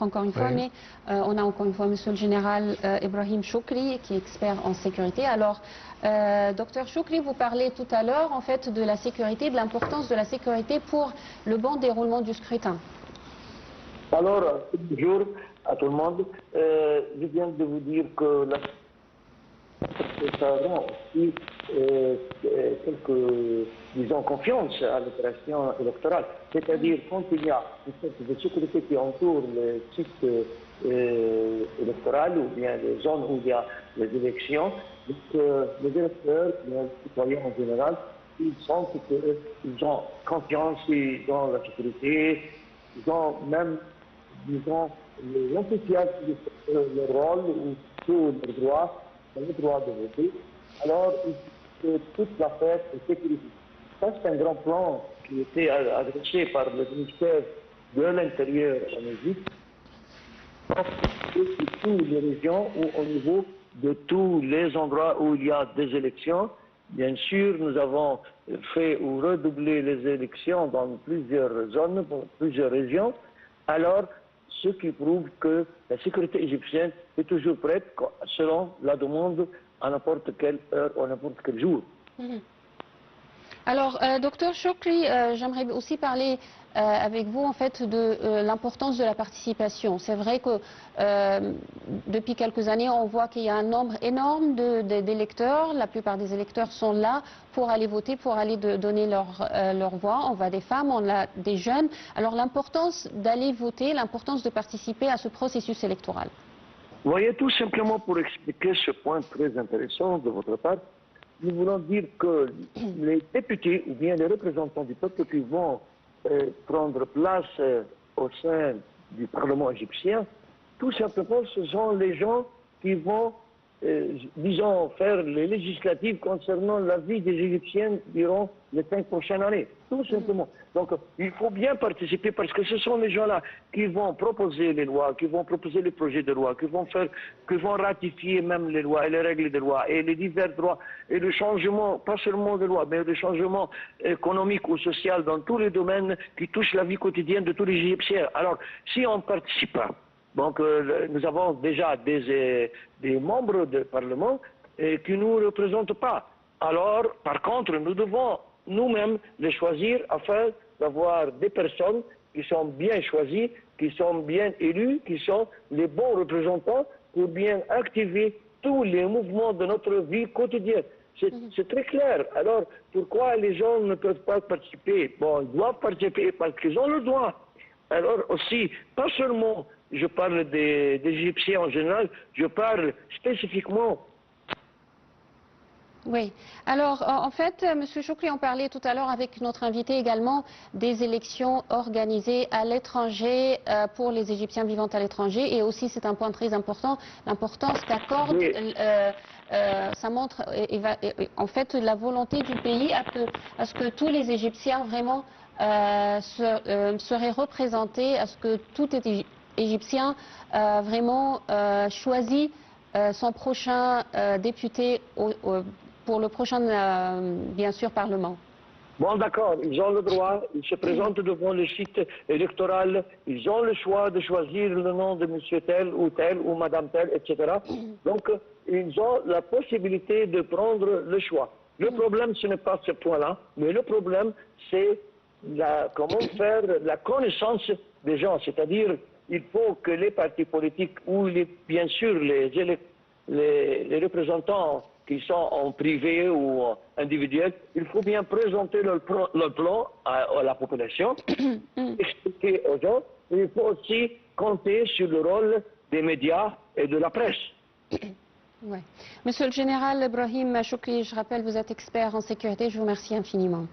encore une fois, Oui. mais on a encore une fois Monsieur le Général Ibrahim Choukri, qui est expert en sécurité. Alors, Docteur Choukri, vous parlez tout à l'heure, en fait, de la sécurité, de l'importance de la sécurité pour le bon déroulement du scrutin. Alors, bonjour à tout le monde. Je viens de vous dire que ça rend aussi disons, confiance à l'opération électorale. C'est-à-dire, quand il y a une sorte de sécurité qui entoure le site électoral ou bien les zones où il y a les élections, les électeurs, les citoyens en général, ils sentent qu'ils ont confiance dans la sécurité, ils ont même, disons, l'enthousiasme de leur rôle ou sur leur droit, le droit de voter. Alors, toute l'affaire est sécurisée. Ça, c'est un grand plan qui était adressé par le ministère de l'Intérieur en Égypte, dans toutes les régions ou au niveau de tous les endroits où il y a des élections. Bien sûr, nous avons fait ou redoublé les élections dans plusieurs zones, dans plusieurs régions. Alors, ce qui prouve que la sécurité égyptienne est toujours prête selon la demande à n'importe quelle heure ou à n'importe quel jour. Alors, Docteur Choukri, j'aimerais aussi parler avec vous en fait de l'importance de la participation. C'est vrai que depuis quelques années, on voit qu'il y a un nombre énorme d'électeurs. La plupart des électeurs sont là pour aller voter, pour aller donner leur voix. On voit des femmes, on a des jeunes. Alors, l'importance d'aller voter, l'importance de participer à ce processus électoral. Vous voyez, tout simplement pour expliquer ce point très intéressant de votre part, nous voulons dire que les députés ou bien les représentants du peuple qui vont prendre place au sein du Parlement égyptien, tout simplement, ce sont les gens qui vont, disons, faire les législatives concernant la vie des Égyptiens durant les 5 prochaines années. Tout simplement. Donc, il faut bien participer parce que ce sont les gens-là qui vont proposer les lois, qui vont proposer les projets de loi, qui vont ratifier même les lois et les règles de loi et les divers droits et le changement, pas seulement de loi, mais le changement économique ou social dans tous les domaines qui touchent la vie quotidienne de tous les Égyptiens. Alors, si on ne participe pas, donc nous avons déjà des membres du Parlement qui ne nous représentent pas. Alors, par contre, nous devons nous-mêmes les choisir afin d'avoir des personnes qui sont bien choisies, qui sont bien élues, qui sont les bons représentants pour bien activer tous les mouvements de notre vie quotidienne. C'est très clair. Alors, pourquoi les gens ne peuvent pas participer? Bon, ils doivent participer parce qu'ils ont le droit. Alors aussi, pas seulement je parle des Égyptiens en général, je parle spécifiquement. Oui. Alors, en fait, Monsieur Choukri, on parlait tout à l'heure avec notre invité également des élections organisées à l'étranger pour les Égyptiens vivant à l'étranger. Et aussi, c'est un point très important, l'importance qu'accorde, ça montre en fait la volonté du pays à ce que tous les Égyptiens vraiment seraient représentés, à ce que tout Égyptien vraiment choisit son prochain député pour le prochain, bien sûr, Parlement. Bon, d'accord, ils ont le droit, ils se présentent devant le site électoral, ils ont le choix de choisir le nom de monsieur tel ou madame tel, etc. Donc, ils ont la possibilité de prendre le choix. Le problème, ce n'est pas ce point-là, mais le problème, c'est comment faire la connaissance des gens. C'est-à-dire, il faut que les partis politiques ou bien sûr les représentants qui sont en privé ou individuel, il faut bien présenter leur plan à la population, expliquer aux gens, et il faut aussi compter sur le rôle des médias et de la presse. Ouais. Monsieur le Général Ibrahim Choukri, je rappelle, vous êtes expert en sécurité, je vous remercie infiniment.